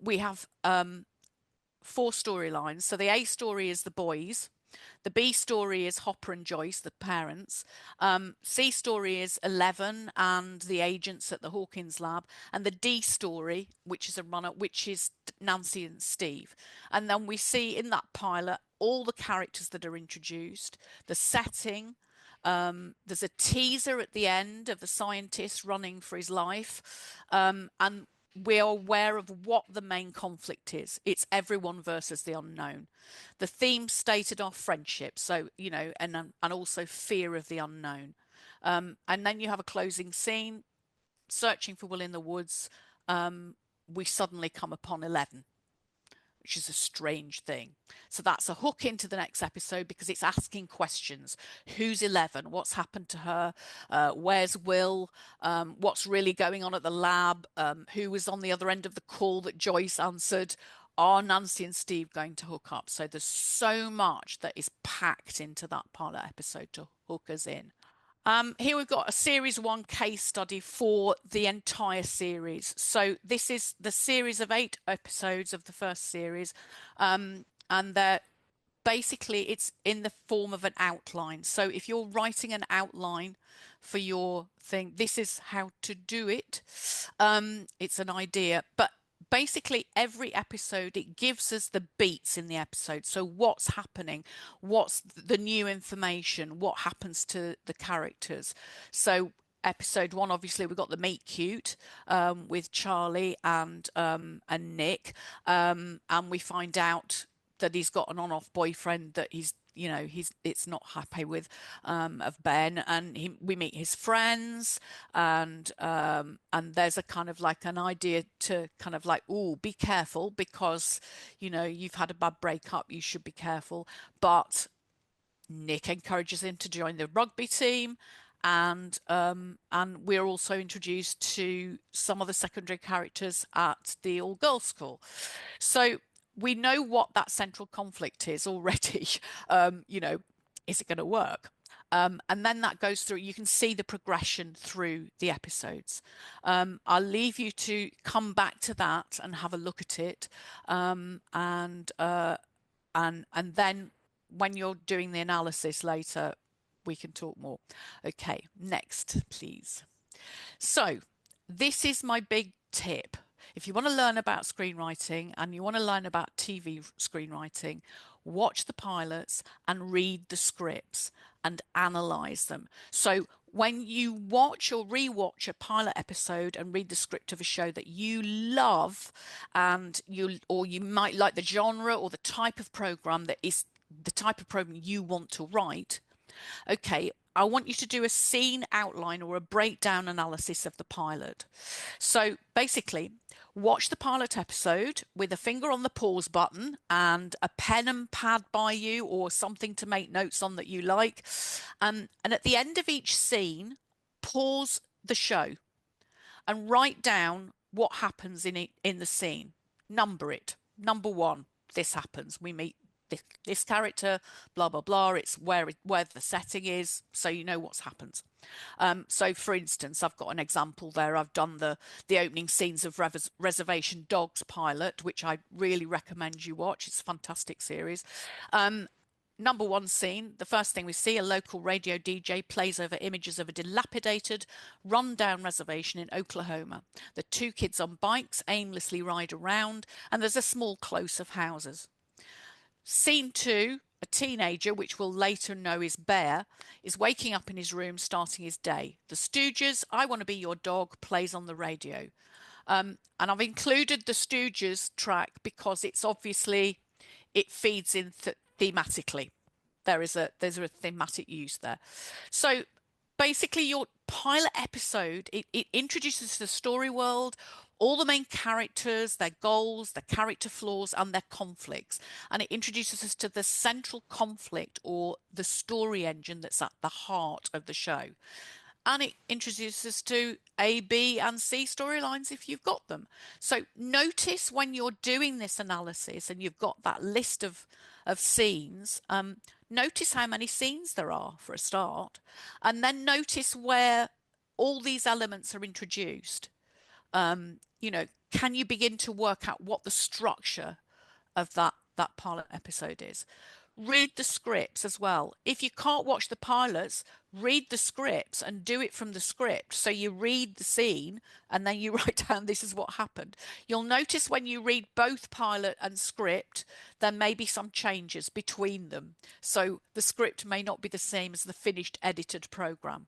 We have 4 storylines. So the A story is the boys. The B story is Hopper and Joyce, the parents. C story is 11 and the agents at the Hawkins lab. And the D story, which is a runner, which is Nancy and Steve. And then we see in that pilot all the characters that are introduced, the setting. There's a teaser at the end of the scientist running for his life. And we are aware of what the main conflict is. It's everyone versus the unknown. The theme stated are friendship, so and also fear of the unknown. And then you have a closing scene, searching for Will in the woods. We suddenly come upon 11, which is a strange thing. So that's a hook into the next episode because it's asking questions. Who's 11? What's happened to her? Where's Will? What's really going on at the lab? Who was on the other end of the call that Joyce answered? Are Nancy and Steve going to hook up? So there's so much that is packed into that pilot episode to hook us in. Here we've got a series 1 case study for the entire series. So this is the series of 8 episodes of the first series, and they're basically it's in the form of an outline. So if you're writing an outline for your thing, this is how to do it. It's an idea, but basically every episode it gives us the beats in the episode. So what's happening, what's the new information, what happens to the characters. So episode one, obviously we've got the meet cute with Charlie and Nick, and we find out that he's got an on-off boyfriend that he's it's not happy with, of Ben, and we meet his friends, and there's a kind of like an idea to kind of like, oh, be careful because you've had a bad breakup, you should be careful. But Nick encourages him to join the rugby team, and we're also introduced to some of the secondary characters at the all-girls school. So we know what that central conflict is already. Is it going to work? And then that goes through, you can see the progression through the episodes. I'll leave you to come back to that and have a look at it. And then when you're doing the analysis later, we can talk more. Okay, next, please. So this is my big tip. If you want to learn about screenwriting and you want to learn about TV screenwriting, watch the pilots and read the scripts and analyze them. So when you watch or rewatch a pilot episode and read the script of a show that you love, and you might like the genre or the type of program that is the type of program you want to write, okay, I want you to do a scene outline or a breakdown analysis of the pilot. So basically, watch the pilot episode with a finger on the pause button and a pen and pad by you or something to make notes on that you like. And at the end of each scene, pause the show and write down what happens in the scene. Number it. Number one, this happens. We meet this character, blah blah blah. It's where the setting is, so you know what's happened. So for instance, I've got an example there. I've done the opening scenes of Reservation Dogs pilot, which I really recommend you watch. It's a fantastic series. Number one scene, the first thing we see, a local radio DJ plays over images of a dilapidated, run-down reservation in Oklahoma. The two kids on bikes aimlessly ride around, and there's a small close of houses. Scene two, a teenager, which we'll later know is Bear, is waking up in his room starting his day. The Stooges' I Want to Be Your Dog plays on the radio. And I've included the Stooges track because it's obviously, it feeds in thematically. There's a thematic use there. So basically your pilot episode, it introduces the story world, all the main characters, their goals, their character flaws, and their conflicts. And it introduces us to the central conflict or the story engine that's at the heart of the show. And it introduces us to A, B, and C storylines if you've got them. So notice when you're doing this analysis and you've got that list of scenes, notice how many scenes there are for a start, and then notice where all these elements are introduced. Can you begin to work out what the structure of that pilot episode is? Read the scripts as well. If you can't watch the pilots, read the scripts and do it from the script. So you read the scene and then you write down this is what happened. You'll notice when you read both pilot and script, there may be some changes between them. So the script may not be the same as the finished edited program.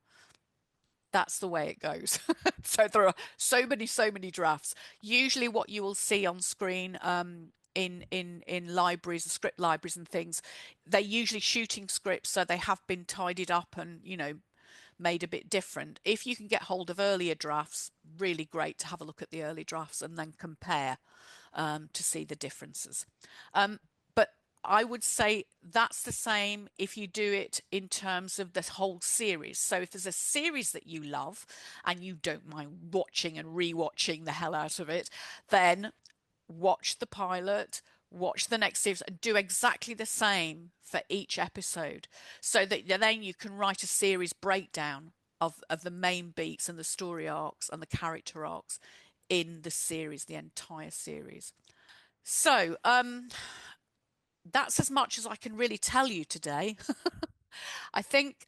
That's the way it goes. So there are so many drafts. Usually what you will see on screen, in libraries, script libraries and things, they're usually shooting scripts, so they have been tidied up and made a bit different. If you can get hold of earlier drafts, really great to have a look at the early drafts and then compare to see the differences. But I would say that's the same if you do it in terms of the whole series. So if there's a series that you love and you don't mind watching and rewatching the hell out of it, then watch the pilot, watch the next series, and do exactly the same for each episode, so that then you can write a series breakdown of the main beats and the story arcs and the character arcs in the series, the entire series. So that's as much as I can really tell you today. I think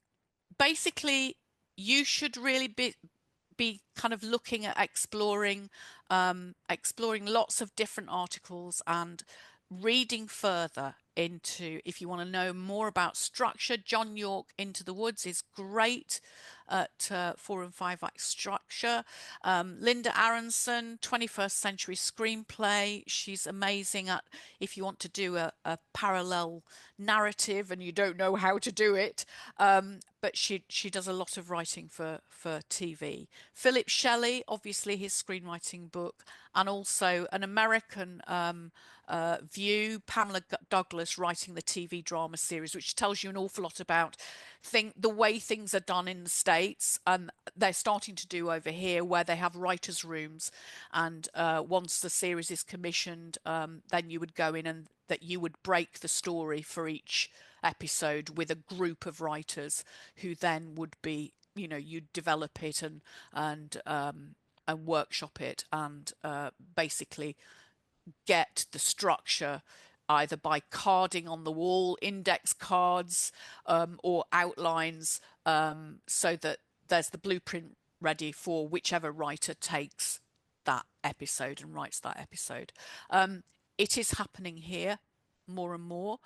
basically you should really be kind of looking at exploring lots of different articles and reading further into, if you want to know more about structure. John York Into the Woods is great at 4 and 5 act structure. Linda Aronson, 21st Century Screenplay, she's amazing at, if you want to do a parallel narrative and you don't know how to do it, but she does a lot of writing for TV. Philip Shelley, obviously his screenwriting book, and also an American view, Pamela Douglas writing the TV drama series, which tells you an awful lot about the way things are done in the States, and they're starting to do over here, where they have writers' rooms, and once the series is commissioned, then you would go in and that you would break the story for each episode with a group of writers who then would be, you'd develop it and workshop it and basically get the structure either by carding on the wall, index cards, or outlines, so that there's the blueprint ready for whichever writer takes that episode and writes that episode. It is happening here more and more.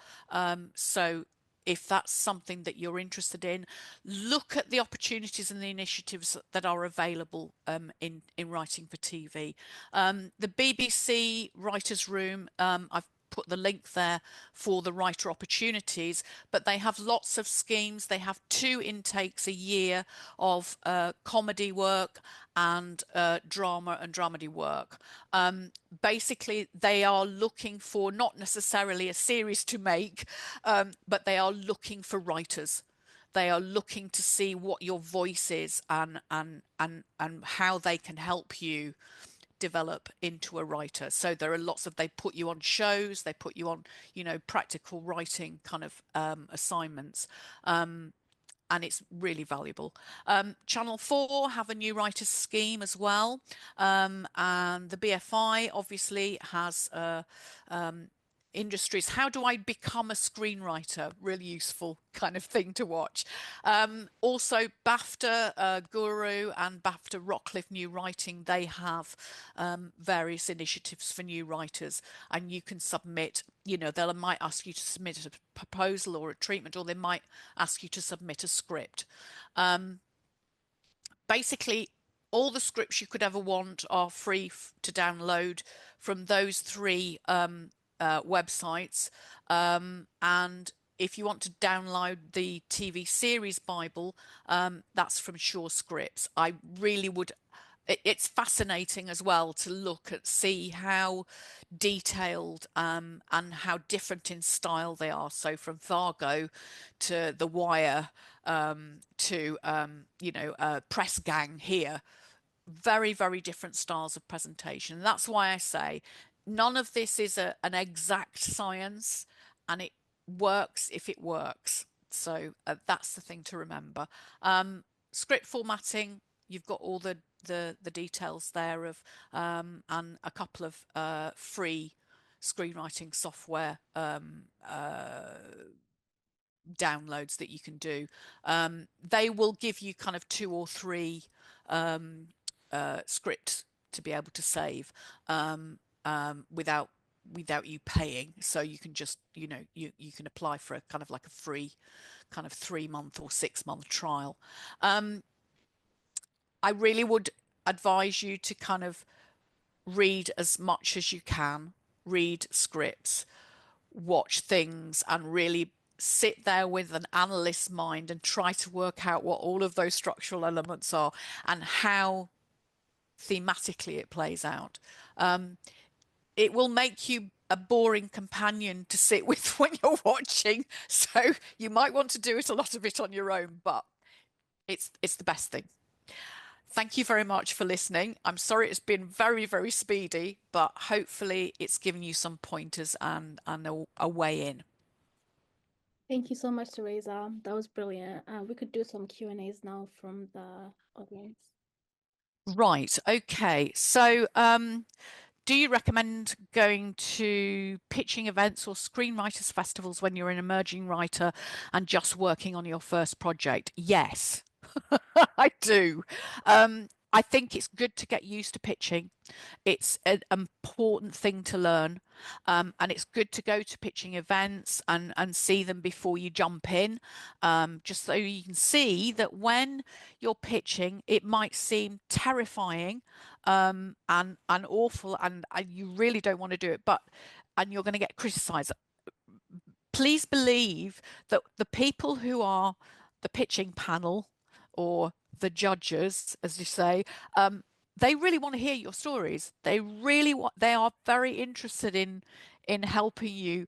So if that's something that you're interested in, look at the opportunities and the initiatives that are available in writing for TV. The BBC Writers' Room, I've put the link there for the writer opportunities, but they have lots of schemes. They have 2 intakes a year of comedy work and drama and dramedy work. Basically, they are looking for not necessarily a series to make, but they are looking for writers. They are looking to see what your voice is and how they can help you develop into a writer. So there are lots of, they put you on shows, they put you on, practical writing kind of assignments. And it's really valuable. Channel 4 have a new writers scheme as well. And the BFI obviously has industries. How do I become a screenwriter? Really useful kind of thing to watch. Also, BAFTA Guru and BAFTA Rockcliffe New Writing, they have various initiatives for new writers, and you can submit, they might ask you to submit a proposal or a treatment, or they might ask you to submit a script. Basically, all the scripts you could ever want are free to download from those 3 websites, and if you want to download the TV series Bible, that's from Sure Scripts. I really would. It's fascinating as well to see how detailed and how different in style they are. So from Fargo to The Wire, to Press Gang here, very, very different styles of presentation. And that's why I say none of this is an exact science, and it works if it works. So that's the thing to remember. Script formatting, you've got all the details there of, and a couple of free screenwriting software downloads that you can do. They will give you kind of 2 or 3 scripts to be able to save without you paying. So you can just, you can apply for a kind of like a free kind of 3-month or 6-month trial. I really would advise you to kind of read as much as you can, read scripts, watch things, and really sit there with an analyst's mind and try to work out what all of those structural elements are and how thematically it plays out. It will make you a boring companion to sit with when you're watching, so you might want to do a lot of it on your own, but it's the best thing. Thank you very much for listening. I'm sorry it's been very, very speedy, but hopefully it's given you some pointers and a way in. Thank you so much, Theresa. That was brilliant. We could do some Q&As now from the audience. Right. Okay. So Do you recommend going to pitching events or screenwriters festivals when you're an emerging writer and just working on your first project? Yes, I do. I think it's good to get used to pitching. It's an important thing to learn. And it's good to go to pitching events and see them before you jump in, just so you can see that when you're pitching, it might seem terrifying, and awful, and you really don't want to do it, and you're going to get criticized. Please believe that the people who are the pitching panel or the judges, as you say, they really want to hear your stories. They are very interested in helping you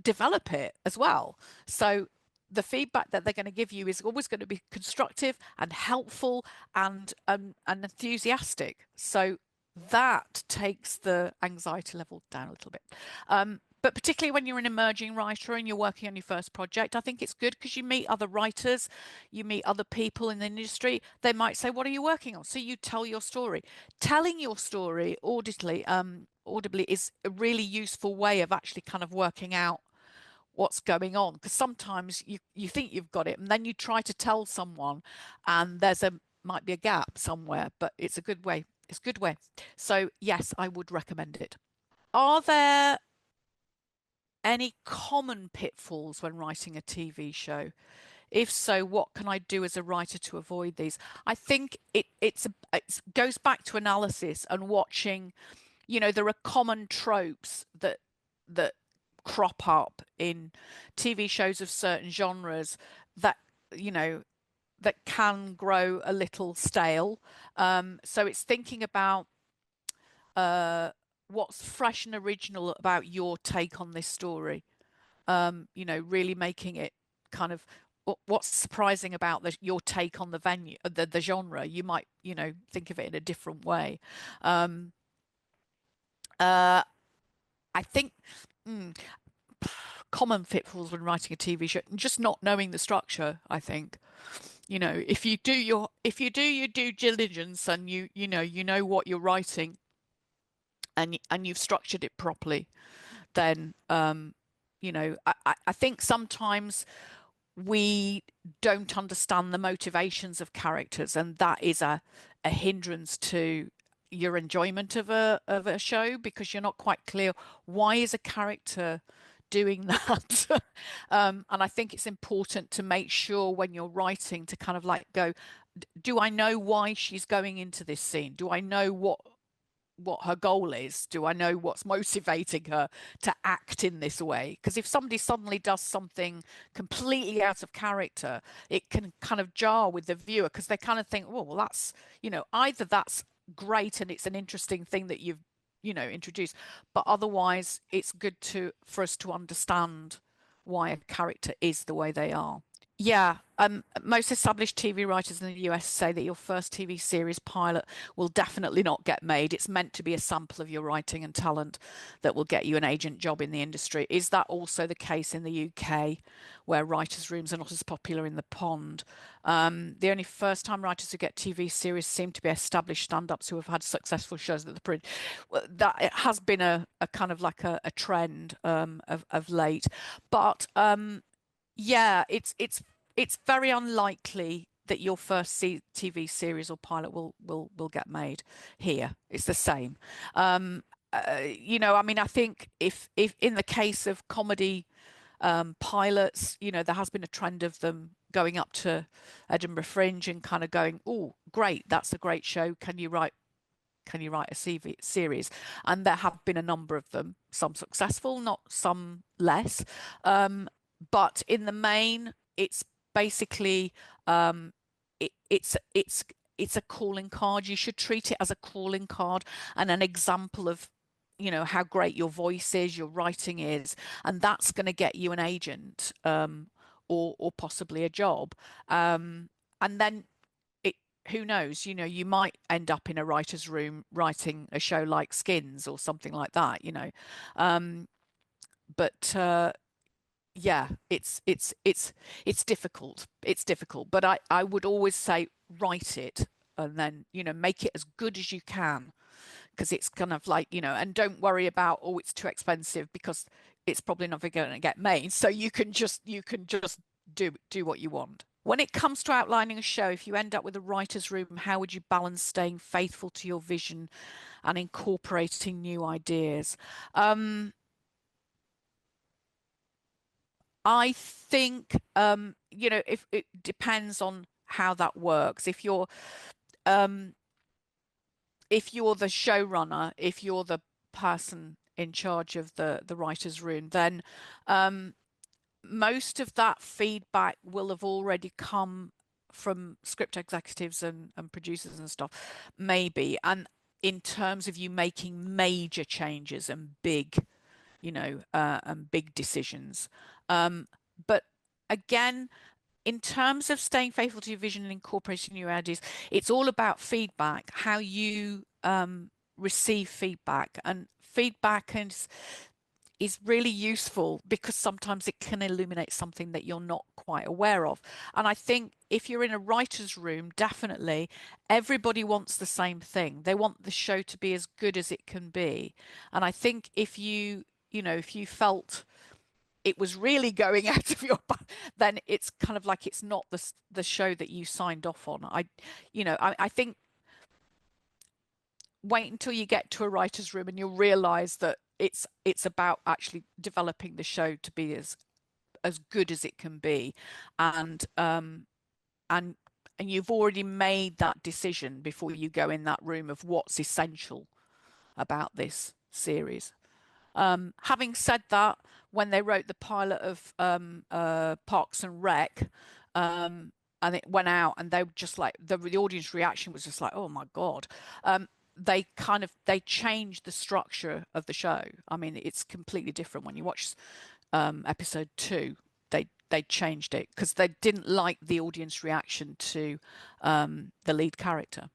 develop it as well. So the feedback that they're going to give you is always going to be constructive and helpful and enthusiastic. So that takes the anxiety level down a little bit. But particularly when you're an emerging writer and you're working on your first project, I think it's good because you meet other writers, you meet other people in the industry. They might say, "What are you working on?" So you tell your story. Telling your story audibly is a really useful way of actually kind of working out what's going on, because sometimes you think you've got it and then you try to tell someone and might be a gap somewhere, but it's a good way. It's a good way. So yes, I would recommend it. Are there any common pitfalls when writing a TV show? If so, what can I do as a writer to avoid these? I think it goes back to analysis and watching. There are common tropes that crop up in TV shows of certain genres that that can grow a little stale. So it's thinking about what's fresh and original about your take on this story. Really making it kind of what's surprising about your take on the venue, the genre. You might, think of it in a different way. I think common pitfalls when writing a TV show, just not knowing the structure. I think, if you do your due diligence and you know what you're writing and you've structured it properly, then I think sometimes we don't understand the motivations of characters, and that is a hindrance to your enjoyment of a show, because you're not quite clear why is a character doing that. And I think it's important to make sure when you're writing to kind of like go, do I know why she's going into this scene? Do I know what her goal is? Do I know what's motivating her to act in this way? Because if somebody suddenly does something completely out of character, it can kind of jar with the viewer, because they kind of think, oh, well, that's, either that's great and it's an interesting thing that you've, introduced, but otherwise it's good for us to understand why a character is the way they are. Yeah, most established TV writers in the US say that your first TV series pilot will definitely not get made. It's meant to be a sample of your writing and talent that will get you an agent job in the industry. Is that also the case in the UK, where writers' rooms are not as popular in the pond? The only first-time writers who get TV series seem to be established stand-ups who have had successful shows at the print. Well, that it has been a kind of like a trend of late, but yeah, it's very unlikely that your first TV series or pilot will get made here. It's the same. I mean, I think if in the case of comedy pilots, there has been a trend of them going up to Edinburgh Fringe and kind of going, "Oh, great, that's a great show. Can you write a series?" And there have been a number of them, some successful, not some less. But in the main, it's basically it's a calling card. You should treat it as a calling card and an example of how great your voice is, your writing is, and that's going to get you an agent, or possibly a job. And then who knows, you might end up in a writer's room writing a show like Skins or something like that, but yeah, it's difficult. It's difficult, but I would always say write it and then make it as good as you can, because it's kind of like, and don't worry about, oh, it's too expensive, because it's probably not going to get made. So you can just do what you want. When it comes to outlining a show, if you end up with a writer's room, how would you balance staying faithful to your vision and incorporating new ideas? I think, if it depends on how that works. Um, if you're the showrunner, if you're the person in charge of the writer's room, then most of that feedback will have already come from script executives and producers and stuff, maybe. And in terms of you making major changes and big decisions. But again, in terms of staying faithful to your vision and incorporating new ideas, it's all about feedback, how you receive feedback. And feedback is really useful because sometimes it can illuminate something that you're not quite aware of. And I think if you're in a writer's room, definitely everybody wants the same thing. They want the show to be as good as it can be. And I think if you felt it was really going out of then it's kind of like it's not the show that you signed off on. I think wait until you get to a writer's room and you'll realize that it's about actually developing the show to be as good as it can be, and and you've already made that decision before you go in that room of what's essential about this series. Having said that, when they wrote the pilot of Parks and Rec, and it went out, and they were just like the audience reaction was just like, oh my God. They changed the structure of the show. I mean, it's completely different when you watch episode 2. They changed it because they didn't like the audience reaction to the lead character.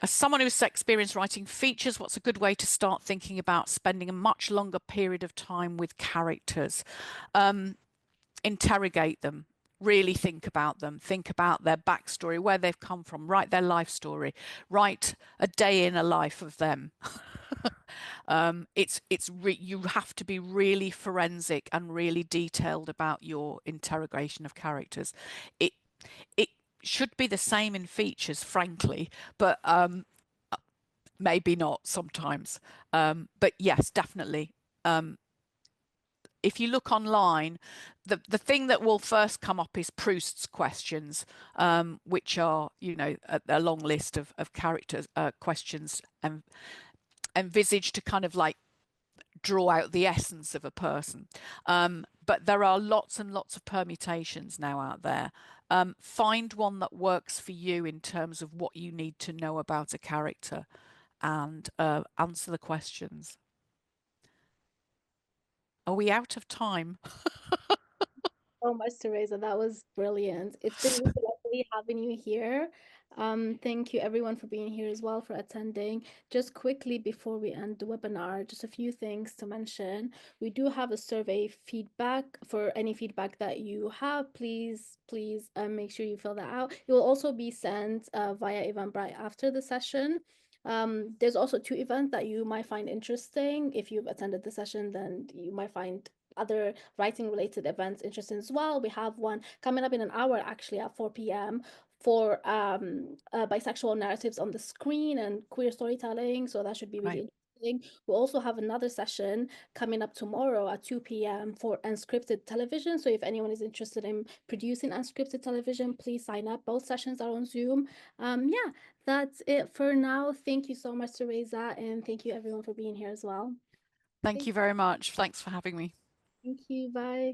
As someone who's experienced writing features, what's a good way to start thinking about spending a much longer period of time with characters? Interrogate them. Really think about them. Think about their backstory, where they've come from. Write their life story. Write a day in a life of them. You have to be really forensic and really detailed about your interrogation of characters. It it should be the same in features, frankly, but maybe not sometimes. But yes, definitely. If you look online, the thing that will first come up is Proust's questions, which are, a long list of characters questions and envisaged to kind of like draw out the essence of a person. But there are lots and lots of permutations now out there. Find one that works for you in terms of what you need to know about a character, and answer the questions. Are we out of time? So much, Theresa. That was brilliant. It's been really lovely having you here. Thank you everyone for being here as well, for attending. Just quickly before we end the webinar, just a few things to mention. We do have a survey feedback. For any feedback that you have, please make sure you fill that out. It will also be sent via Eventbrite after the session. There's also 2 events that you might find interesting. If you've attended the session, then you might find other writing related events interesting as well. We have one coming up in an hour, actually, at 4 p.m. for bisexual narratives on the screen and queer storytelling. So that should be really interesting. We'll also have another session coming up tomorrow at 2 p.m. for unscripted television. So if anyone is interested in producing unscripted television, please sign up. Both sessions are on Zoom. Yeah, that's it for now. Thank you so much, Theresa, and thank you everyone for being here as well. Thank you very much. Thanks for having me. Thank you. Bye.